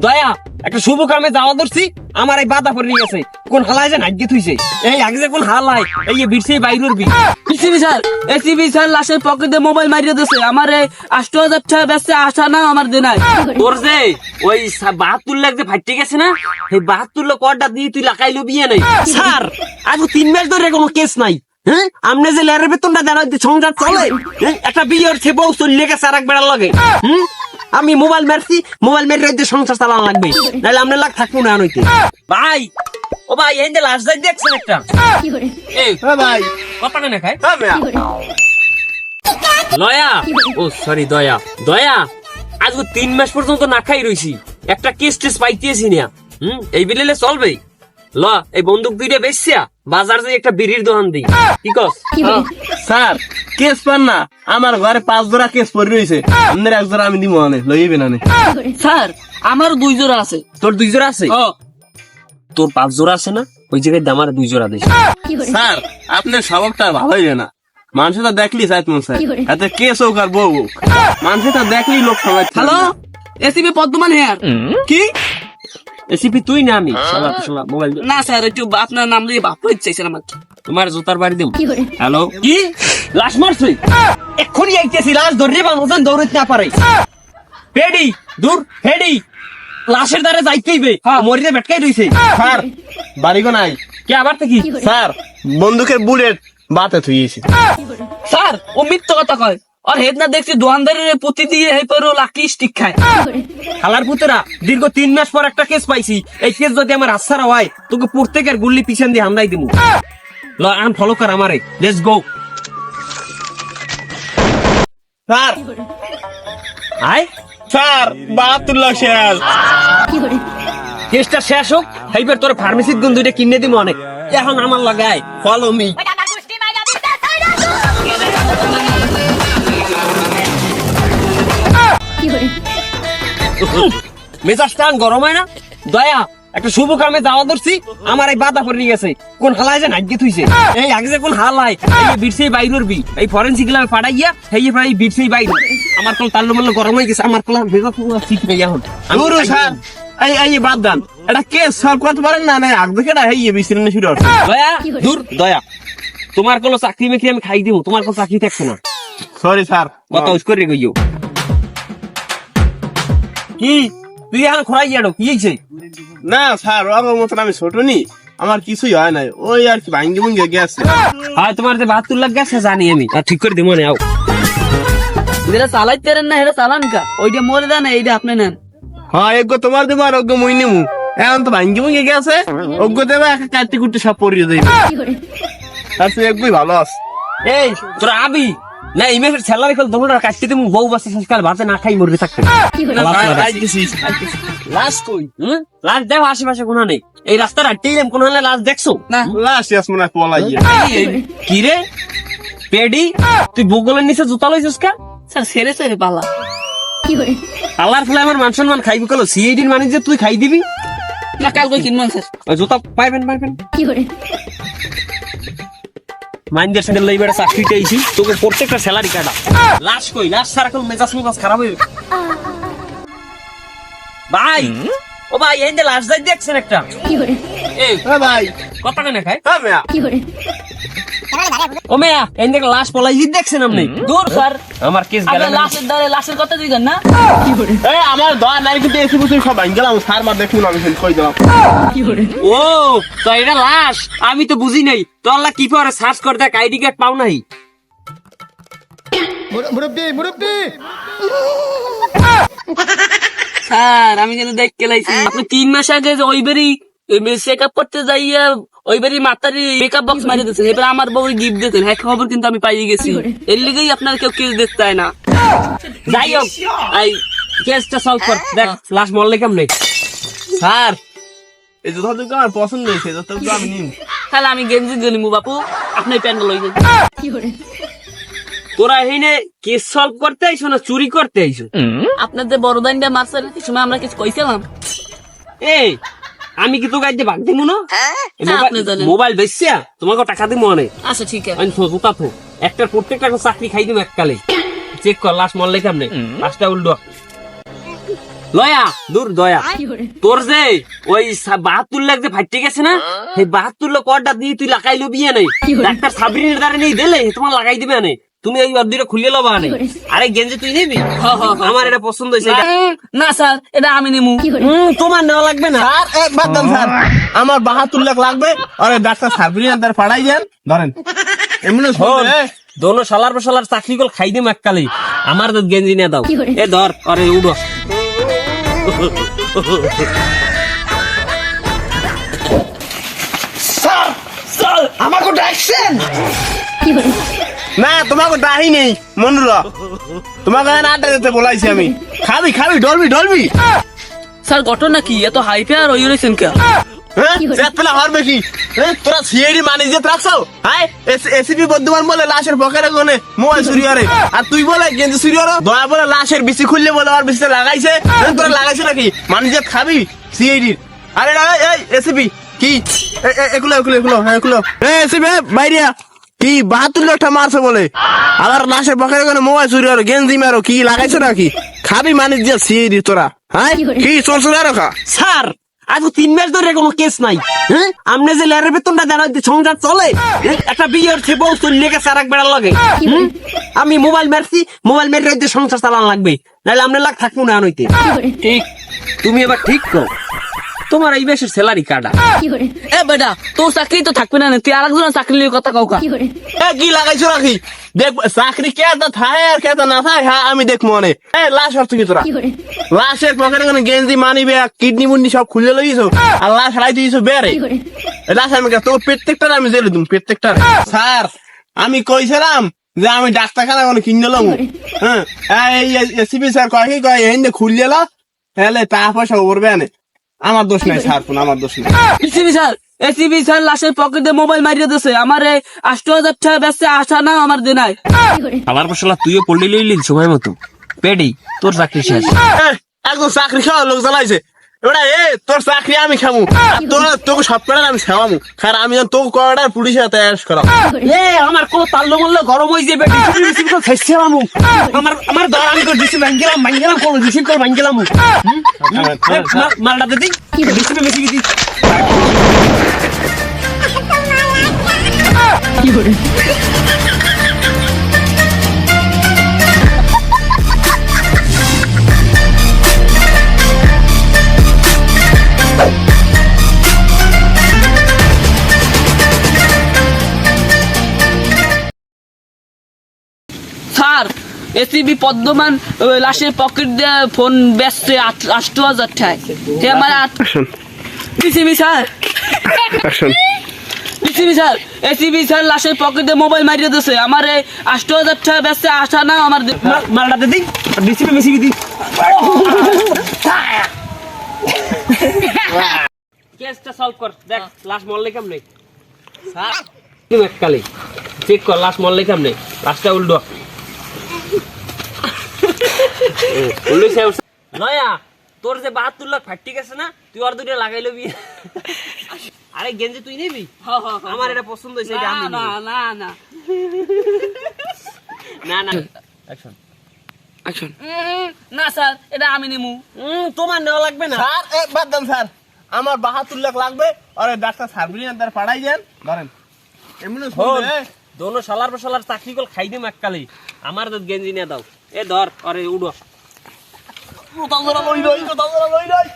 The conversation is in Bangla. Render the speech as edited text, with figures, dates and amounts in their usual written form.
দয়া একটা শুভ কামে যাওয়া ধরছি, আমার এই বাধা পড়ে গেছে। কোন হালায় যে নাগ্যে থইছে, এই আগে যে কোন হালাই এই বিরছে বাইরের বি এসিবি স্যার, এসিবি স্যার লাশের পকেটে মোবাইল মারিয়ে দিয়েছে। আমার 8,000 টাকা বেচতে আসা না আমার দেনাই। তোর যে ওই 72 লাখ যে ফাইটে গেছে না, এই 72 লাখ কটা দিয়ে তুই লাগাইলো বিয়ে নাই। স্যার আজ 3 মাস ধরে কোনো কেস নাই। হ্যাঁ আমনে যে লেয়ারের বেতনটা দেন সংসার চলে, একটা বিয়ের ছে বউ চলে গেছে আর এক বেড়ার লাগে। আমি মোবাইল মারছি, মোবাইল মেরে সংসার চালানো লাগবে, নাহলে আপনার লাগ থাকবো না নইতে। ভাই ও ভাই এই যে লাস্ট যাই দেখছেন একটা এই ভাই কত না খায় লয়া, ও সরি দয়া, দয়া আজ 3 মাস পর্যন্ত না খাই রইছি, একটা কেস টেস পাইতেছি না। এই বিলেলে চলবে। ল এই বন্দুক দুইটা বেচছিয়া বাজার যে একটা বিড়ির দোকান দিই, কি কস? স্যার কেস পান না, আমার ঘরে 5 জোড়া কেস পড়ে রয়েছে, আপনার 1 জোড়া আমি দিব না, লইবে না। স্যার আমার 2 জোড়া আছে। তোর 2 জোড়া আছে? তোর 5 জোড়া আছে না? ওই জায়গায় আমার 2 জোড়া দিস। স্যার আপনার স্বভাবটা ভালোই না, মানুষে তো দেখলি চাইত মন স্যার, এতে কেস হোক আর বউ হোক, মানুষে তো দেখলি লোক সবাই। Hello, ACB পদ্মমান hair. কি এসিপি তুই না আমি? শালা শালা মোবাইল না স্যার, একটু আপনার নাম দিয়ে বাপ চাইছেন আমার। তোমার জুতার বাড়ি দেব। হ্যালো, কি লাশ মারছই? এক্ষুনি আইতেছি, লাশ ধরে বাংলাদেশ দৌড়তে না পারে। পেডি দূর হেডি, লাশের দ্বারে যাইতেইবে, মরিতে বেটকাই রইছে। স্যার বাড়িগো নাই কে আবার থেকে? স্যার বন্দুকের বুলেট বাতে থুইয়েছি। স্যার ও মিথ্যা কথা কয়, আর হেড না দেখছি দোকানদারের প্রতি দিয়ে হে পরে লাকি স্টিক খায়। খালার পুতেরা দীর্ঘ 3 মাস পর একটা কেস পাইছি, এই কেস যদি আমার আচ্ছারা হয় তোকে প্রত্যেকের গুল্লি পিছন দিয়ে হামলাই দিমু। ল আন ফলো কর আমারে, লেটস গো। স্যার আয় স্যার 72 লাখ শেয়ার। কেসটা শেষ হোক, এইবার তোর ফার্মেসির গুণ 2টা কিনে দিমু অনেক। এখন আমার লাগায় ফলো মি। মেজাজটা গরম হয় না? দয়া একটা শুভ কামে যাওয়া ধরছি, আমার এই বাধা পড়ে গেছে। কোন হালায় যে নাগ্যে থইছে, এই আগে যে কোন হালাই এই বিরছে বাইরের বি এই ফরেনসিক ল্যাবে পাঠাইয়া এই প্রায় বিরছে বাইরে। আমার কোন তাল্লু মাল্লু গরম হয়ে গেছে, আমার কোন মেজাজ ঠিক নেই এখন। গুরু স্যার এই এই বাদ দেন, এটা কেস সলভ করতে পারেন না? না আগ দেখে না এই বিছানা শুরু হচ্ছে। দয়া দূর দয়া, তোমার কোন চাকরি মেকরি আমি খাই দিব, তোমার কোন চাকরি থাকছে না। সরি স্যার কথা উস করে গইও। কি তুই এখন খোরাই যাড়ো, কি হইছে? না স্যার আমার মতন আমি ছোট নি, আমার কিছুই হয় নাই, ওই আর কি ভাঙ্গি ভুঙ্গে গেছে। হয় তোমার যে 72 লাখ গেছে জানি আমি, আর ঠিক করে দেবো না। আও যেটা চালাইতে পারেন না এটা চালান কা, ওইটা মরে দেন, এইটা আপনি নেন। হ্যাঁ অজ্ঞ তোমার দেবো আর অজ্ঞ মই নেবো, এখন তো ভাঙ্গি ভুঙ্গে গেছে, অজ্ঞ দেবে একটা কাটতে কুটতে সব পরিয়ে দেবে। আর তুই একদমই ভালো আস। এই তোরা আবি না এই মেয়ের স্যালারি কল তোমরা কাটতে তুমি বউ বাসে শেষকাল ভাতে না খাই মরবে থাকতে। লাশ কই? লাশ দেখো আশেপাশে কোনো নেই, এই রাস্তার আটটেই কোনো হলে লাশ দেখছো না লাশ মনে হয় পলাই গিয়ে। কি রে পেডি, তুই বগলের নিচে জুতা লইছিস কা? স্যার সেরে সেরে পালা। আল্লাহর ফলে আমার মান সম্মান খাইবি কলো, সিআইডির মানে যে তুই খাই দিবি না, কাল কই কিনবেন স্যার? ওই জুতা পাইবেন পাইবেন। মাইন্ডের সঙ্গে লইবে চাকরি চাইছি, তোকে প্রত্যেকটা স্যালারি কাটা। লাশ কই? লাশ ছাড়া কোন মেজাজ মেজাজ খারাপ হয়ে ভাই। ও ভাই এই যে লাশ যাই দেখছেন একটা, এই ভাই কত টাকা খায়? হ্যাঁ মেয়া ও মেয়া এই যে লাশ পলাই দেখছেন আপনি? দূর স্যার, আমার কেস গেল আপনার লাশের দ্বারে লাশের কথা দিবেন না। এই আমার দয়া নাই কিন্তু এসে বসে সব ভাঙ্গি গেলাম, স্যার মার দেখুন আমি কই দিলাম। ও তো এটা লাশ, আমি তো বুঝি নাই। তো আল্লাহ কি পরে সার্চ করে দেখ আইডি কার্ড পাও নাই। স্যার আমি যেন দেখতে লাইছি আপনি 3 মাস আগে যে ওইবারই চেকআপ করতে যাইয়া ওইবারই মাথারি মেকআপ বক্স মারি দিয়েছেন, এবার আমার বউ গিফট দিতেন। হ্যাঁ খবর কিন্তু আমি পাইয়ে গেছি, এর লিগেই আপনার কেউ কেস দেখতে চায় না। যাই হোক এই কেসটা সলভ কর, দেখ লাশ মরলে কেমনে। স্যার এই যতটুকু আমার পছন্দ হয়েছে যতটুকু আমি নিন। তাহলে আমি গেঞ্জি গেলিমু বাপু, আপনি প্যান্ট লই যান। তোরা এখানে কেস সলভ করতে আইছো না চুরি করতে আইছো? আপনার যে বড় দাইনটা মারছেন এই সময় আমরা কিছু কইছিলাম? এই আমি কি তো গাইতে ভাগ দিমু না? আপনি জানেন। মোবাইল বেচছিয়া তোমাকে টাকা দিমু অনেক। আচ্ছা ঠিক আছে। আমি জুতা থো একটার প্রত্যেকটা চাকরি খাই দিমু এককালে। চেক কর লাশ মরলে কেমনে, লাশটা উল্টো। লয়া দূর দয়া তোর যে ওই 72 লাখ যে ফাইটে গেছে না সেই 72 লাখ অর্ডার দিয়ে তুই লাগাইলো বিয়ে নেই ডাক্তার সাবরিনের দ্বারা নেই দিলে তোমার লাগাই দিবে না তুমি এই অর্ডিটা খুলে লবা না আরে গেঞ্জি তুই নিবি আমার এটা পছন্দ হয়েছে না স্যার এটা আমি নিমু। তোমার নেওয়া লাগবে না স্যার একবার দেন স্যার, আমার 72 লাখ লাগবে। আরে ডাক্তার সাবরিন আন্দার পাঠাই দেন, ধরেন এমনি দোনো শালার বসালার চাকরি কল খাই দিম এককালে আমার তো গেঞ্জি নিয়ে দাও এ ধর আরে উড়ো আমাকে ডাকছেন না? তোমাকে ডাহি নেই মনুরা, তোমাকে আড্ডা দিতে বলাইছি আমি। খাবি খাবি ডলবি ডলবি। স্যার ঘটনা কি এত হাইপে আর ওই রয়েছেন কে? পেলা হওয়ার বেশি তোরা সিআইডি মানিজ যে রাখছো। হাই এসিপি বর্ধমান বলে লাশের পকেটে কোনে মোবাইল চুরি করে, আর তুই বলে গেঞ্জি চুরি করো। দয়া বলে লাশের বিচি খুললে বলে আর বিচিতে লাগাইছে। তোরা লাগাইছে নাকি মানিজ খাবি সিআইডির? আরে এই এসিপি কি এগুলো এগুলো এগুলো হ্যাঁ এগুলো এসিপি বাইরে কি 72 লাখটা মারছে বলে, আবার লাশের পকেটে কোনে মোবাইল চুরি করো গেঞ্জি মারো, কি লাগাইছে নাকি? খাবি মানিজ যে সিআইডি তোরা? হ্যাঁ কি চোর চোর রাখা? স্যার আজ 3 মাস ধরে কোনো কেস নাই। হ্যাঁ আপনি যে লেয়ারের বেতনটা দেন সংসার চলে? একটা বিয়ের থেকে বউ চললে গেছে আর এক বেড়ার লগে। আমি মোবাইল মারছি, মোবাইল মেরে সংসার চালান লাগবে, নাহলে আপনার লাগ থাকবো না আনইতে। ঠিক তুমি এবার ঠিক কর তোমার এই বেশের স্যালারি কাটা। এ বেটা তোর চাকরি তো থাকবে না, তুই আরেকজনের চাকরি নিয়ে কথা কাউকা কি লাগাইছো নাকি? দেখ চাকরি কেটা থাকে আর কেটা না থাকে, হ্যাঁ আমি দেখ মনে লাশ হচ্ছে কি তোরা? লাশের পকেটে কোনো গেঞ্জি মানি ব্যাগ কিডনি মুন্ডি সব খুলে লইছো আর লাশ হারাই দিয়েছো বেড়ে। লাশ আমি তো প্রত্যেকটা আমি জেলে দিম প্রত্যেকটা। স্যার আমি কইছিলাম যে আমি ডাক্তারখানা কোনো কিনলাম। হ্যাঁ এই এসিপি স্যার কয় কি কয় এই খুললে তাহলে টাকা পয়সা করবে না। আমার দোষ নাই স্যার, কোন আমার দোষ নাই। এসিবি স্যার, এসিবি স্যার লাশের পকেটে মোবাইল মারিয়ে দিয়েছে। আমার 80,000 টাকা বেচছে, আসা না আমার দেনাই। আমার বসলা তুইও পল্লি লইলি সময় মতো পেডি তোর চাকরি শেষ। একদম চাকরি খাওয়া লোক জ্বালাইছে এবার তোর চাকরি আমি খামু, তোরা তোকে সব করার আমি খাওয়ামু, কারণ আমি তোকে করার পুলিশের হাতে অ্যারেস্ট করাম। আমার কোন তাল্লো মাল্লো গরম হয়ে যাবে, আমার আমার দর আমি করে ডিসি ভাঙ্গিলাম কোন ডিসি করে ভাঙ্গিলাম মালটা দিদি ডিসি বেশি দিদি কি করে। স্যার এসিবি পদ্মমান লাশের পকেট দিয়ে ফোন বেচছে 80,000 টাকা। আমার ACB sir, ACB sir, ACB sir লাশের পকেটে মোবাইল মারিয়ে দিয়েছে। আমার 80,000 টাকা বেচছে, আসা না আমার মালটা দিদি ডিসি বেশি দিদি। কেসটা সলভ কর, দেখ লাশ মরলে কেমনে। স্যার তুমি এককালে চেক কর লাশ মরলে কেমনে, লাশটা উল্টো নয়া তোর যে 72 লাখ ফাটি গেছে না, তুই আর দুটো লাগাই লবি। আরে গেঞ্জি তুই নিবি? আমার এটা পছন্দ হয়েছে, এটা আমি না না না না না অ্যাকশন অ্যাকশন না স্যার এটা আমি নিমু। তোমার নেওয়া লাগবে না স্যার একবার দেন স্যার, আমার 72 লাখ লাগবে। আরে ডাক্তার সাবরিন আন্দার পাঠাই দেন, ধরেন এমনি দোনো শালার বসালার চাকরি কল খাই দিম এককালে আমার তো গেঞ্জি নিয়ে দাও এ ধর আরে উড়ো। লই লই